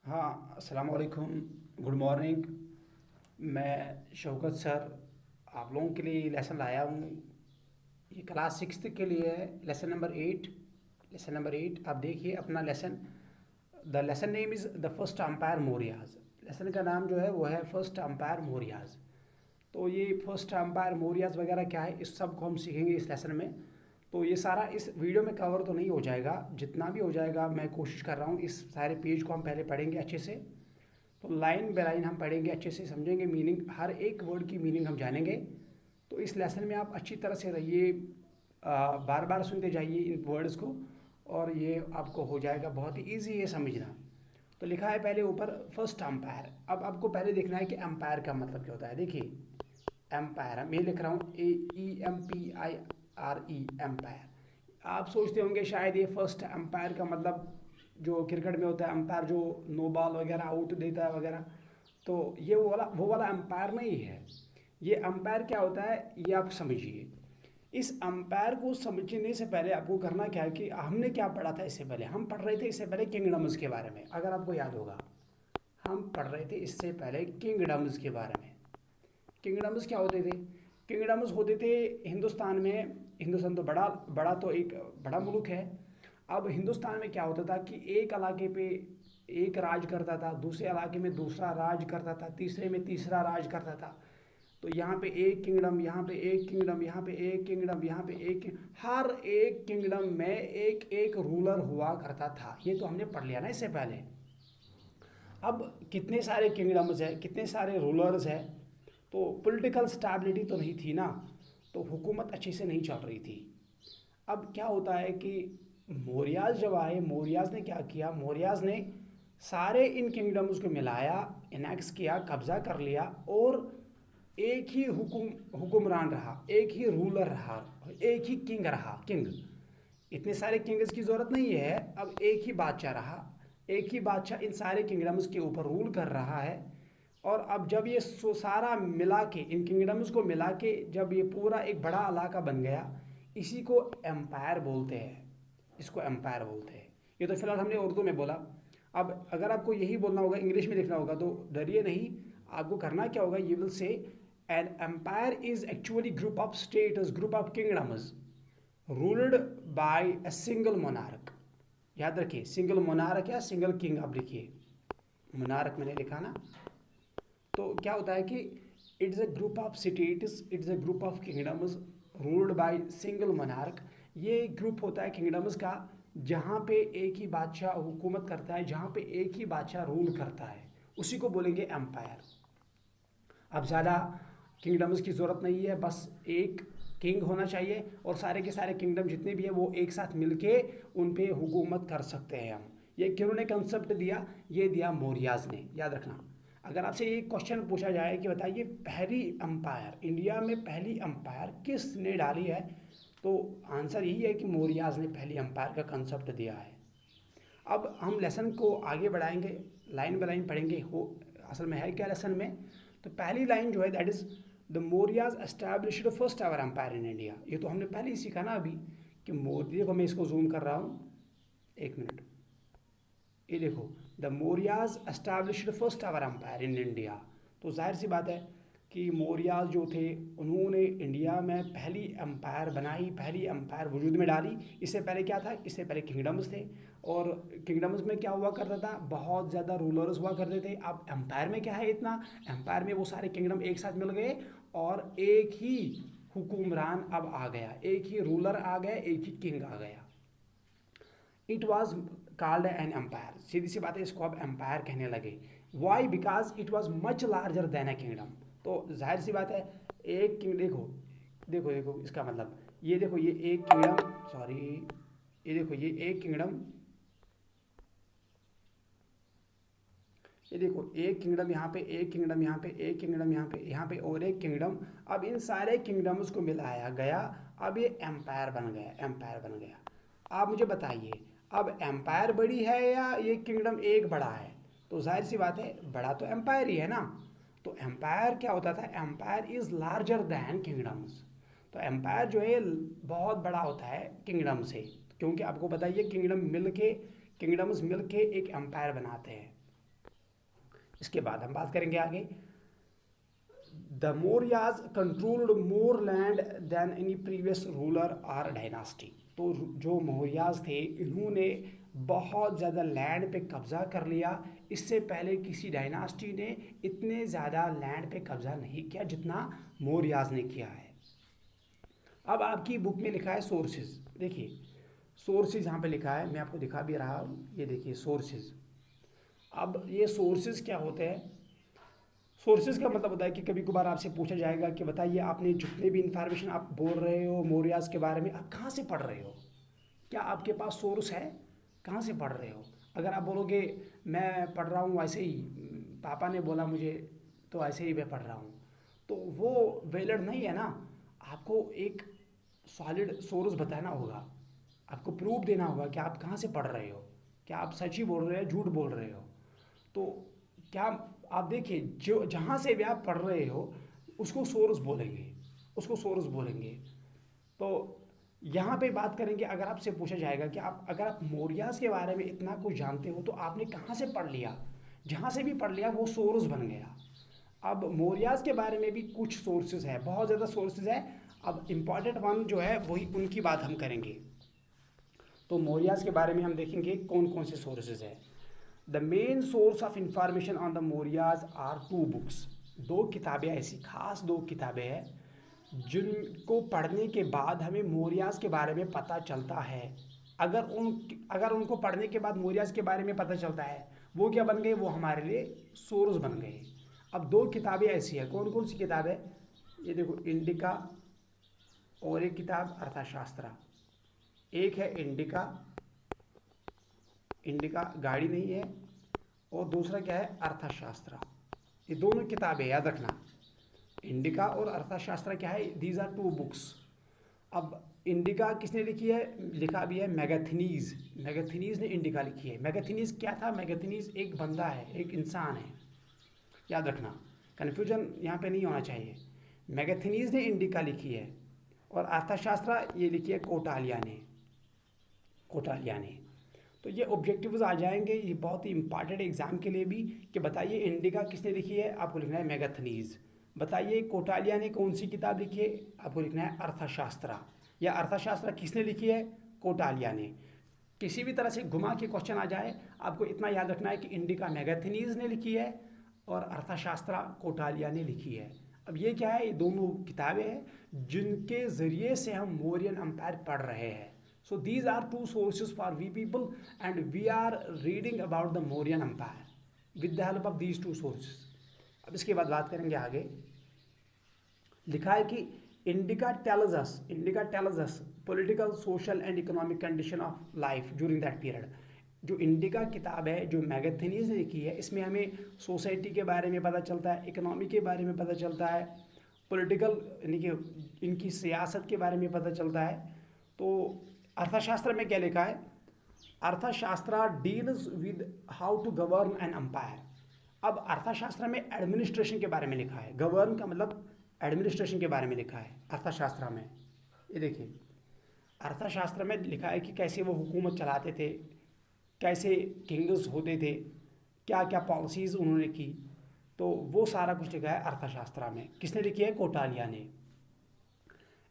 हाँ, अस्सलाम वालेकुम। Good morning. मैं शौकत सर आप लोगों के लिए लेसन लाया हूँ। ये क्लास सिक्स्थ के लिए है, लेसन नंबर 8। आप देखिए अपना lesson. The lesson name is the first empire Mauryas. Lesson का नाम जो है वो है फर्स्ट अंपायर मोरियाज। तो ये फर्स्ट अंपायर मोरियाज वगैरह क्या है, इस सब को हम सीखेंगे इस लेसन में। तो ये सारा इस वीडियो में कवर तो नहीं हो जाएगा, जितना भी हो जाएगा मैं कोशिश कर रहा हूँ इस सारे पेज को हम पहले पढ़ेंगे अच्छे से। तो लाइन बाय लाइन हम पढ़ेंगे, अच्छे से समझेंगे, मीनिंग हर एक वर्ड की मीनिंग हम जानेंगे। तो इस लेसन में आप अच्छी तरह से रहिए, बार बार सुनते जाइए इन वर्ड्स को, और ये आपको हो जाएगा बहुत ही ईजी है समझना। तो लिखा है पहले ऊपर फर्स्ट अंपायर। अब आपको पहले देखना है कि अंपायर का मतलब क्या होता है। देखिए एम्पायर, मैं लिख रहा हूँ AEMPIRE, एम्पायर। आप सोचते होंगे शायद ये फर्स्ट एम्पायर का मतलब जो क्रिकेट में होता है अंपायर, जो नो बॉल वगैरह आउट देता है वगैरह। तो ये वो वाला अंपायर नहीं है। ये अंपायर क्या होता है ये आप समझिए। इस अंपायर को समझने से पहले आपको करना क्या है कि हमने क्या पढ़ा था इससे पहले। हम पढ़ रहे थे इससे पहले किंगडम्स के बारे में, अगर आपको याद होगा। हम पढ़ रहे थे इससे पहले किंगडम्स के बारे में। किंगडम्स क्या होते थे? किंगडम्स होते थे हिंदुस्तान में। हिंदुस्तान तो बड़ा बड़ा तो एक बड़ा मुल्क है। अब हिंदुस्तान में क्या होता था कि एक इलाके पे एक राज करता था, दूसरे इलाके में दूसरा राज करता था, तीसरे में तीसरा राज करता था। तो यहाँ पे एक किंगडम, यहाँ पे एक किंगडम, यहाँ पे एक किंगडम, यहाँ पे एक, हर एक किंगडम में एक एक रूलर हुआ करता था। ये तो हमने पढ़ लिया ना इससे पहले। अब कितने सारे किंगडम्स है, कितने सारे रूलर्स है, तो पॉलिटिकल स्टेबिलिटी तो नहीं थी ना। तो हुकूमत अच्छे से नहीं चल रही थी। अब क्या होता है कि मौर्याज जब आए, मौर्याज ने क्या किया, मौर्याज ने सारे इन किंगडम्स को मिलाया, इनेक्स किया, कब्जा कर लिया, और एक ही हुक्मरान रहा, एक ही रूलर रहा, एक ही किंग रहा। किंग, इतने सारे किंग्स की ज़रूरत नहीं है, अब एक ही बादशाह रहा। एक ही बादशाह इन सारे किंगडम्स के ऊपर रूल कर रहा है। और अब जब ये सारा मिला के, इन किंगडम्स को मिला के जब ये पूरा एक बड़ा इलाका बन गया, इसी को एम्पायर बोलते हैं। इसको एम्पायर बोलते हैं। ये तो फिलहाल हमने उर्दू में बोला। अब अगर आपको यही बोलना होगा, इंग्लिश में लिखना होगा, तो डरिए नहीं। आपको करना क्या होगा, you will say an empire is actually group of states, group of kingdoms ruled by a single monarch. याद रखिए, सिंगल मोनार्क या सिंगल किंग आप लिखिए। मोनार्क मैंने लिखा ना। तो क्या होता है कि it's a group of states, it's a group of kingdoms ruled by single monarch. ये ग्रुप होता है किंगडम्स का जहाँ पे एक ही बादशाह हुकूमत करता है, जहाँ पे एक ही बादशाह रूल करता है, उसी को बोलेंगे एम्पायर। अब ज़्यादा किंगडम्स की ज़रूरत नहीं है, बस एक किंग होना चाहिए, और सारे के सारे किंगडम जितने भी हैं वो एक साथ मिलके उन पे हुकूमत कर सकते हैं हम। ये किन्होंने कंसेप्ट दिया? ये दिया मौर्याज ने, याद रखना। अगर आपसे ये क्वेश्चन पूछा जाए कि बताइए पहली अंपायर, इंडिया में पहली अंपायर किसने डाली है, तो आंसर यही है कि मौर्याज ने पहली अंपायर का कंसेप्ट दिया है। अब हम लेसन को आगे बढ़ाएंगे, लाइन बाय लाइन पढ़ेंगे। हो असल में है क्या लेसन में। तो पहली लाइन जो है that is the Mauryas established first ever empire in India. ये तो हमने पहले ही सीखा ना अभी कि मौर्य को, मैं इसको जूम कर रहा हूँ, एक मिनट। ये देखो, the Mauryas established first ever empire in India. तो जाहिर सी बात है कि मौर्याज जो थे उन्होंने इंडिया में पहली एम्पायर बनाई, पहली एम्पायर वजूद में डाली। इससे पहले क्या था, इससे पहले किंगडम्स थे, और किंगडम्स में क्या हुआ करता था, बहुत ज़्यादा रूलर्स हुआ करते थे। अब एम्पायर में क्या है इतना, एम्पायर में वो सारे किंगडम एक साथ मिल गए और एक ही हुक्मरान अब आ गया, एक ही रूलर आ गया, एक ही किंग आ गया। It was called an empire. सीधी सी बात है, इसको अब एम्पायर कहने लगे। Why? Because it was much larger than a kingdom. तो जाहिर सी बात है, एक किंग, देखो देखो देखो इसका मतलब, ये देखो ये एक किंगडम, सॉरी, ये देखो ये एक किंगडम, ये देखो एक किंगडम यहाँ पे, एक किंगडम यहाँ पे, एक किंगडम यहाँ पे, यहाँ पे और एक किंगडम। अब इन सारे किंगडम्स को मिलाया गया, अब ये एम्पायर बन गया, एम्पायर बन गया। आप मुझे बताइए, अब एम्पायर बड़ी है या ये किंगडम एक बड़ा है? तो जाहिर सी बात है, बड़ा तो एम्पायर ही है ना। तो एम्पायर क्या होता था, empire is larger than kingdoms. तो एम्पायर जो है बहुत बड़ा होता है किंगडम से, क्योंकि आपको बताइए किंगडम्स मिल के एक एम्पायर बनाते हैं। इसके बाद हम बात करेंगे आगे, the Mauryas controlled more land than any previous ruler और डायनास्टी। तो जो मौर्याज थे इन्होंने बहुत ज़्यादा लैंड पे कब्ज़ा कर लिया, इससे पहले किसी डायनास्टी ने इतने ज़्यादा लैंड पे कब्ज़ा नहीं किया जितना मौर्याज ने किया है। अब आपकी बुक में लिखा है सोर्सेज, देखिए सोर्सेज यहाँ पे लिखा है, मैं आपको दिखा भी रहा हूँ, ये देखिए सोर्सेज। अब ये सोर्सेज क्या होते हैं, सोर्सेज का मतलब होता है कि कभी कभार आपसे पूछा जाएगा कि बताइए आपने जितने भी इंफॉर्मेशन आप बोल रहे हो मौर्याज के बारे में, आप कहाँ से पढ़ रहे हो, क्या आपके पास सोर्स है, कहाँ से पढ़ रहे हो। अगर आप बोलोगे मैं पढ़ रहा हूँ ऐसे ही, पापा ने बोला मुझे तो ऐसे ही मैं पढ़ रहा हूँ, तो वो वैलिड नहीं है ना। आपको एक सॉलिड सोर्स बताना होगा, आपको प्रूफ देना होगा कि आप कहाँ से पढ़ रहे हो, क्या आप सच ही बोल रहे हो झूठ बोल रहे हो। तो क्या आप देखिए जो जहाँ से भी आप पढ़ रहे हो उसको सोर्स बोलेंगे, उसको सोर्स बोलेंगे। तो यहाँ पे बात करेंगे, अगर आपसे पूछा जाएगा कि आप अगर आप मौर्यास के बारे में इतना कुछ जानते हो तो आपने कहाँ से पढ़ लिया, जहाँ से भी पढ़ लिया वो सोर्स बन गया। अब मौर्यास के बारे में भी कुछ सोर्सेज है, बहुत ज़्यादा सोर्सेज है। अब इम्पॉर्टेंट वन जो है वही उनकी बात हम करेंगे। तो मौर्यास के बारे में हम देखेंगे कौन कौन से सोर्सेज है। The main source of information on the Mauryas are two books. दो किताबें ऐसी खास दो किताबें हैं जिनको पढ़ने के बाद हमें मौर्याज के बारे में पता चलता है। अगर उनको पढ़ने के बाद मौर्याज के बारे में पता चलता है, वो क्या बन गए, वो हमारे लिए सोर्स बन गए। अब दो किताबें ऐसी है, कौन कौन सी किताब है, ये देखो इंडिका और एक किताब अर्थशास्त्र। एक है इंडिका, इंडिका गाड़ी नहीं है, और दूसरा क्या है अर्थशास्त्र। ये दोनों किताबें याद रखना, इंडिका और अर्थशास्त्र क्या है, दीज आर टू बुक्स। अब इंडिका किसने लिखी है, लिखा भी है मैगथनीज, मैगथनीज ने इंडिका लिखी है। मैगथनीज क्या था, मैगथनीज एक बंदा है, एक इंसान है, याद रखना, कन्फ्यूजन यहाँ पे नहीं होना चाहिए। मैगथनीज ने इंडिका लिखी है और अर्थशास्त्र ये लिखी है कोटालिया ने, कोटालिया ने। तो ये ऑब्जेक्टिव्स आ जाएंगे, ये बहुत ही इंपॉर्टेंट एग्जाम के लिए भी, कि बताइए इंडिका किसने लिखी है, आपको लिखना है मैगथनीज। बताइए कोटालिया ने कौन सी किताब लिखी है, आपको लिखना है अर्थशास्त्र। या अर्थशास्त्र किसने लिखी है, कोटालिया ने। किसी भी तरह से घुमा के क्वेश्चन आ जाए, आपको इतना याद रखना है कि इंडिका मैगथनीज ने लिखी है और अर्थशास्त्र कोटालिया ने लिखी है। अब ये क्या है, ये दोनों किताबें हैं जिनके ज़रिए से हम मौर्यन एम्पायर पढ़ रहे हैं। So these are two sources for we people and we are reading about the Mauryan Empire with the help of these two sources. अब इसके बाद बात करेंगे आगे, लिखा है कि indica tells us political social and economic condition of life during that period. जो इंडिका किताब है जो मैगथनीज ने लिखी है, इसमें हमें सोसाइटी के बारे में पता चलता है, इकोनॉमी के बारे में पता चलता है, पॉलिटिकल यानी कि इनकी सियासत के बारे में पता चलता है। तो अर्थशास्त्र में क्या लिखा है, Arthashastra deals with how to govern an empire. अब अर्थशास्त्र में एडमिनिस्ट्रेशन के बारे में लिखा है, गवर्न का मतलब एडमिनिस्ट्रेशन के बारे में लिखा है अर्थशास्त्र में। ये देखिए अर्थशास्त्र में लिखा है कि कैसे वो हुकूमत चलाते थे, कैसे किंग्स होते थे, क्या क्या पॉलिसीज़ उन्होंने की, तो वो सारा कुछ लिखा है अर्थशास्त्र में। किसने लिखी है, कोटालिया ने।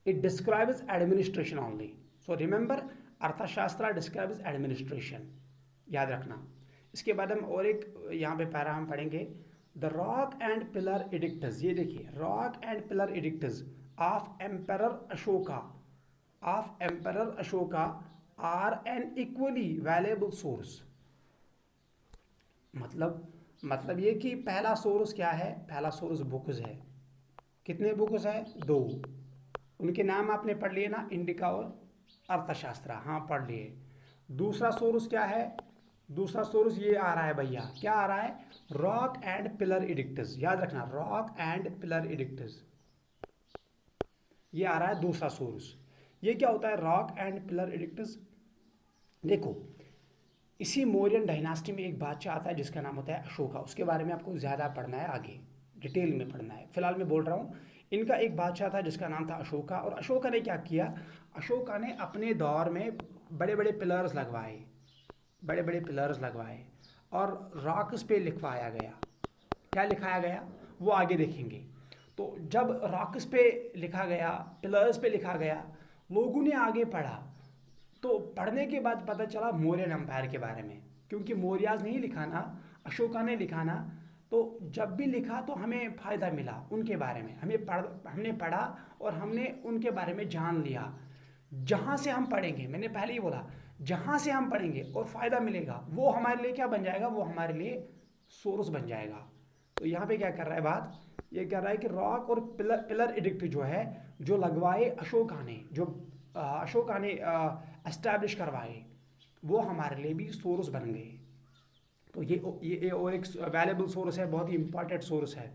It describes administration only, so remember अर्थशास्त्र डिस्क्राइब्स एडमिनिस्ट्रेशन, याद रखना। इसके बाद हम और एक यहाँ पे पैरा हम पढ़ेंगे, the rock and pillar edicts. ये देखिए rock and pillar edicts of emperor Ashoka are an equally valuable source. मतलब ये कि पहला सोर्स क्या है, पहला सोर्स बुक्स है। कितने बुक्स है, 2। उनके नाम आपने पढ़ लिए ना, इंडिका और अर्थशास्त्र, हाँ पढ़ लिए। दूसरा सोर्स क्या है, दूसरा सोर्स ये आ रहा है भैया, क्या आ रहा है, रॉक एंड पिलर एडिक्टस। याद रखना रॉक एंड पिलर एडिक्टस, ये आ रहा है दूसरा सोर्स। ये क्या होता है रॉक एंड पिलर एडिक्टस, देखो इसी मौर्यन डायनास्टी में एक बादशाह आता है जिसका नाम होता है अशोका। उसके बारे में आपको ज़्यादा पढ़ना है, आगे डिटेल में पढ़ना है, फिलहाल मैं बोल रहा हूँ। इनका एक बादशाह था जिसका नाम था अशोका, और अशोका ने क्या किया, अशोका ने अपने दौर में बड़े बड़े पिलर्स लगवाए, बड़े बड़े पिलर्स लगवाए और रॉक्स पे लिखवाया गया। क्या लिखाया गया वो आगे देखेंगे। तो जब रॉक्स पे लिखा गया, पिलर्स पे लिखा गया, लोगों ने आगे पढ़ा, तो पढ़ने के बाद पता चला मौर्यन एम्पायर के बारे में, क्योंकि मौर्याज नहीं लिखा ना, अशोका ने लिखा ना। तो जब भी लिखा तो हमें फ़ायदा मिला उनके बारे में, हमने पढ़ा और हमने उनके बारे में जान लिया। जहाँ से हम पढ़ेंगे, मैंने पहले ही बोला, जहाँ से हम पढ़ेंगे और फ़ायदा मिलेगा वो हमारे लिए क्या बन जाएगा, वो हमारे लिए सोर्स बन जाएगा। तो यहाँ पे क्या कर रहा है बात, ये कह रहा है कि रॉक और पिलर एडिक्ट जो है, जो लगवाए अशोका ने, जो अशोका ने एस्टैब्लिश करवाए, वो हमारे लिए भी सोर्स बन गए। तो ये और एक वैल्यूबल सोर्स है, बहुत ही इंपॉर्टेंट सोर्स है।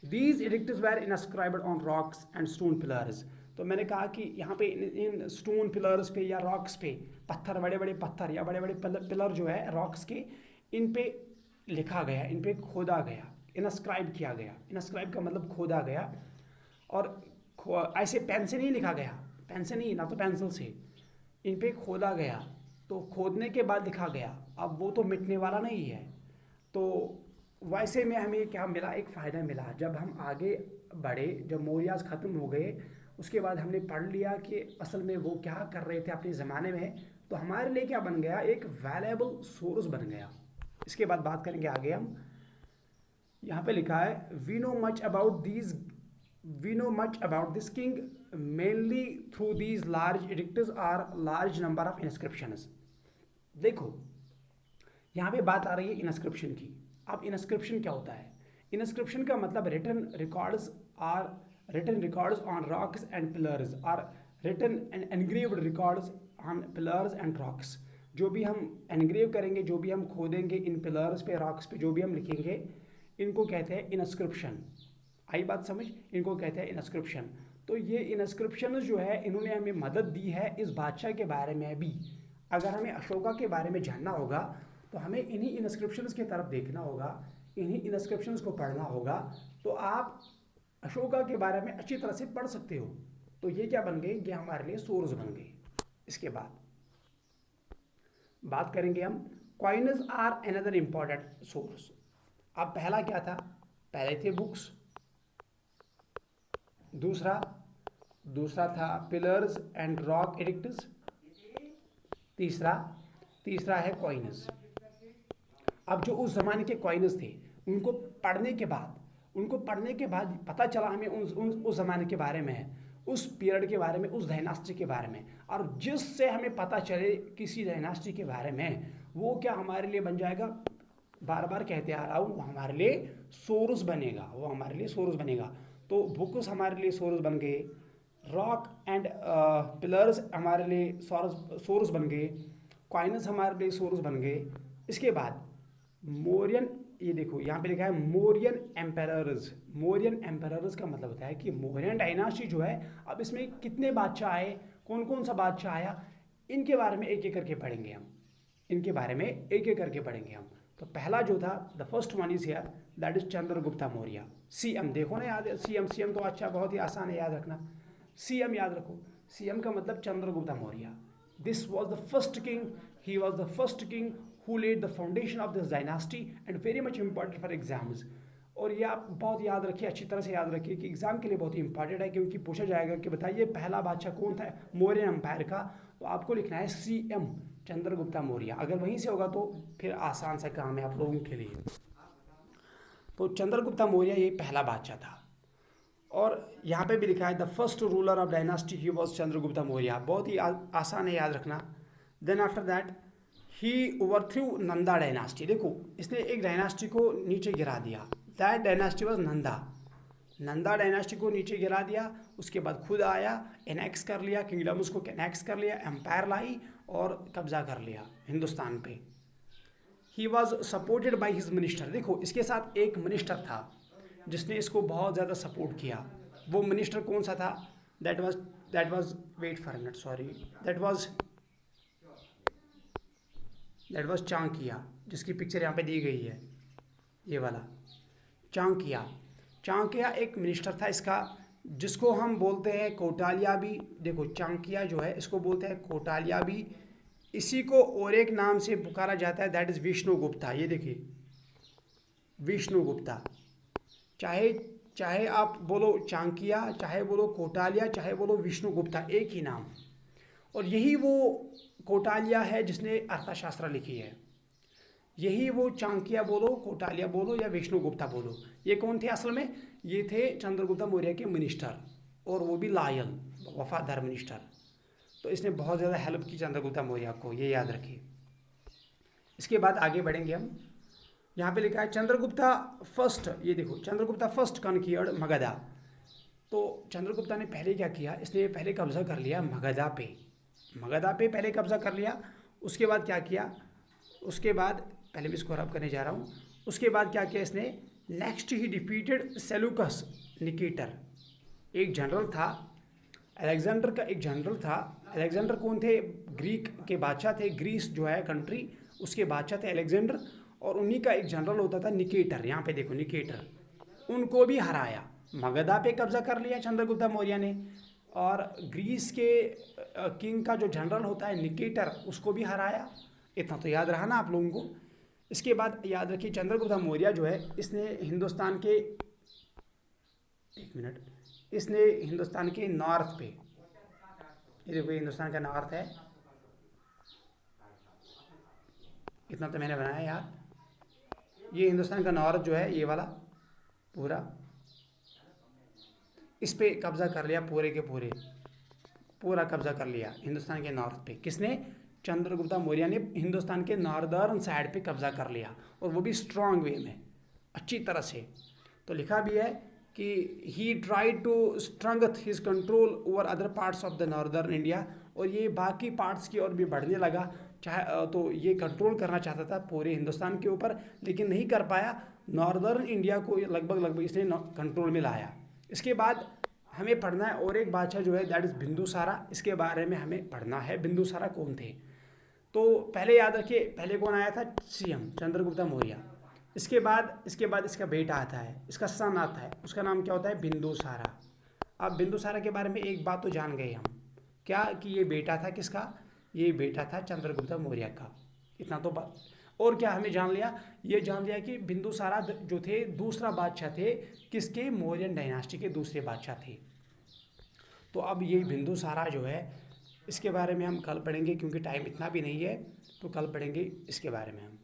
These edicts were inscribed on rocks and stone pillars. तो मैंने कहा कि यहाँ पे इन स्टोन पिलर्स पे या रॉक्स पे, पत्थर, बड़े बड़े पत्थर या बड़े बड़े पिलर जो है रॉक्स के, इन पे लिखा गया, इन पे खोदा गया, इनस्क्राइब किया गया। इनस्क्राइब का मतलब खोदा गया, और ऐसे पेन से नहीं लिखा गया, पेन से नहीं, ना तो पेंसिल से, इन पे खोदा गया। तो खोदने के बाद लिखा गया, अब वो तो मिटने वाला नहीं है। तो वैसे में हमें क्या मिला, एक फ़ायदा मिला। जब हम आगे बढ़े, जब मौर्याज ख़त्म हो गए, उसके बाद हमने पढ़ लिया कि असल में वो क्या कर रहे थे अपने ज़माने में, तो हमारे लिए क्या बन गया, एक वैल्यूएबल सोर्स बन गया। इसके बाद बात करेंगे आगे हम। यहाँ पे लिखा है we know much about this king mainly through these large edicts or large number of inscriptions. देखो यहाँ पे बात आ रही है इंस्क्रिप्शन की। अब इंस्क्रिप्शन क्या होता है? इंस्क्रिप्शन का मतलब written records on rocks and pillars, or written and engraved records on pillars and rocks. जो भी हम एनग्रेव करेंगे, जो भी हम खोदेंगे इन पिलर्स पे, रॉक्स पे, जो भी हम लिखेंगे, इनको कहते हैं इंस्क्रिप्शन। आई बात समझ? इनको कहते हैं इंस्क्रिप्शन। तो ये इंस्क्रिप्शन जो है, इन्होंने हमें मदद दी है इस बादशाह के बारे में भी। अगर हमें अशोका के बारे में जानना होगा तो हमें इन्हीं इंस्क्रिप्शंस की तरफ देखना होगा, इन्हीं इंस्क्रिप्शंस को पढ़ना होगा, तो आप अशोका के बारे में अच्छी तरह से पढ़ सकते हो। तो ये क्या बन गए, ये हमारे लिए सोर्स बन गए। इसके बाद बात करेंगे हम, coins are another important source. अब पहला क्या था, पहले थे बुक्स, दूसरा था पिलर्स एंड रॉक एडिक्ट्स, तीसरा है कॉइन्स। अब जो उस ज़माने के कॉइन्स थे, उनको पढ़ने के बाद पता चला हमें उस ज़माने के बारे में, उस पीरियड के बारे में, उस डायनास्टी के बारे में। और जिससे हमें पता चले किसी डायनास्टी के बारे में, वो क्या हमारे लिए बन जाएगा, बार बार कहते आ रहा हूँ, वो हमारे लिए सोर्स बनेगा। तो बुक्स हमारे लिए सोर्स बन गए, रॉक एंड पिलर्स हमारे लिए सोर्स बन गए, कॉइन्स हमारे लिए सोर्स बन गए। इसके बाद मौर्यन, ये देखो यहाँ पे लिखा है मौर्यन एम्परर्स का मतलब होता है कि मौर्यन डायनास्टी जो है, अब इसमें कितने बादशाह आए, कौन कौन सा बादशाह आया, इनके बारे में एक एक करके पढ़ेंगे हम। तो पहला जो था, the first one is here, that is Chandragupta Maurya. CM देखो ना, याद है सीएम तो अच्छा, बहुत ही आसान है याद रखना। सीएम याद रखो, सीएम का मतलब Chandragupta Maurya. This was the first king, he was the first king who laid the foundation of this dynasty and very much important for exams। और ये आप बहुत याद रखिए, अच्छी तरह से याद रखिए कि एग्जाम के लिए बहुत ही इंपॉर्टेंट है, क्योंकि पूछा जाएगा कि बताइए पहला बादशाह कौन था मौर्य एम्पायर का, तो आपको लिखना है सीएम चंद्रगुप्ता मौर्य। अगर वहीं से होगा तो फिर आसान सा काम है आप लोगों के लिए। तो चंद्रगुप्ता मौर्य ये पहला बादशाह था, और यहाँ पे भी लिखा है the first ruler of dynasty he was Chandragupta Maurya. बहुत ही आसान है याद रखना। Then after that he overthrew Nanda dynasty. देखो इसने एक डायनास्टी को नीचे गिरा दिया, that dynasty was Nanda dynasty को नीचे गिरा दिया। उसके बाद खुद आया, एनेक्स कर लिया, किंगडम उसको एनेक्स कर लिया, एम्पायर लाई और कब्जा कर लिया हिंदुस्तान पे। He was supported by his minister. देखो इसके साथ एक मिनिस्टर था जिसने इसको बहुत ज़्यादा सपोर्ट किया। वो मिनिस्टर कौन सा था? That was wait for minute, sorry, that was Chanakya, जिसकी पिक्चर यहाँ पे दी गई है, ये वाला चाणक्य एक मिनिस्टर था इसका, जिसको हम बोलते हैं कौटाल्या भी। देखो चाणक्य जो है इसको बोलते हैं कौटाल्या भी। इसी को और एक नाम से पुकारा जाता है, दैट इज़ विष्णुगुप्ता। ये देखिए विष्णुगुप्ता, चाहे चाहे आप बोलो चाणक्य, चाहे बोलो कौटिल्य, चाहे बोलो विष्णुगुप्ता, एक ही नाम। और यही वो कौटिल्य है जिसने अर्थशास्त्र लिखी है, यही वो चाणक्य बोलो, कौटिल्य बोलो या विष्णुगुप्ता बोलो, ये कौन थे असल में? ये थे चंद्रगुप्ता मौर्य के मिनिस्टर, और वो भी लॉयल, वफादार मिनिस्टर। तो इसने बहुत ज़्यादा हेल्प की चंद्रगुप्ता मौर्य को, ये याद रखिए। इसके बाद आगे बढ़ेंगे हम। यहाँ पे लिखा है चंद्रगुप्ता फर्स्ट, ये देखो, चंद्रगुप्ता फर्स्ट कॉन्क्यूर्ड मगधा। तो चंद्रगुप्ता ने पहले क्या किया, इसने पहले कब्जा कर लिया मगधा पे, मगधा पे पहले कब्जा कर लिया। उसके बाद क्या किया, उसके बाद पहले भी इसको रब करने जा रहा हूँ। उसके बाद क्या किया इसने, नेक्स्ट ही डिफीटेड सेल्यूकस निकेटर, एक जनरल था, अलेक्जेंडर का एक जनरल था। अलेक्जेंडर कौन थे? ग्रीक के बादशाह थे, ग्रीस जो है कंट्री, उसके बादशाह थे अलेक्जेंडर। और उन्हीं का एक जनरल होता था निकेटर, यहाँ पे देखो निकेटर, उनको भी हराया। मगधा पे कब्जा कर लिया चंद्रगुप्ता मौर्य ने, और ग्रीस के किंग का जो जनरल होता है निकेटर, उसको भी हराया। इतना तो याद रहा ना आप लोगों को। इसके बाद याद रखिए चंद्रगुप्ता मौर्य जो है, इसने हिंदुस्तान के, एक मिनट, इसने हिंदुस्तान के नॉर्थ पे, ये देखो ये हिंदुस्तान का नॉर्थ है, इतना तो मैंने बनाया यार। ये हिंदुस्तान का नॉर्थ जो है, ये वाला पूरा, इस पे कब्जा कर लिया, पूरे के पूरे, पूरा कब्जा कर लिया हिंदुस्तान के नॉर्थ पे। किसने? चंद्रगुप्ता मौर्य ने हिंदुस्तान के नॉर्दर्न साइड पे कब्जा कर लिया, और वो भी स्ट्रांग वे में, अच्छी तरह से। तो लिखा भी है कि he tried to strengthen his control over other parts of the northern India, और ये बाकी पार्ट्स की ओर भी बढ़ने लगा। चाहे तो ये कंट्रोल करना चाहता था पूरे हिंदुस्तान के ऊपर, लेकिन नहीं कर पाया। नॉर्दर्न इंडिया को लगभग इसने कंट्रोल में लाया। इसके बाद हमें पढ़ना है और एक बादशाह जो है, दैट इज़ बिंदुसारा। इसके बारे में हमें पढ़ना है, बिंदुसारा कौन थे। तो पहले याद रखिए, पहले कौन आया था? सीएम चंद्रगुप्ता मौर्य। इसके बाद इसका बेटा आता है, इसका सन आता है, उसका नाम क्या होता है? बिंदुसारा। अब बिंदुसारा के बारे में एक बात तो जान गए हम, क्या? कि ये बेटा था किसका? ये बेटा था चंद्रगुप्ता मौर्य का। इतना तो बात। और क्या हमें जान लिया? ये जान लिया कि बिंदुसारा जो थे दूसरा बादशाह थे, किसके? मौर्यन डायनास्टी के दूसरे बादशाह थे। तो अब ये बिंदुसारा जो है, इसके बारे में हम कल पढ़ेंगे, क्योंकि टाइम इतना भी नहीं है, तो कल पढ़ेंगे इसके बारे में हम।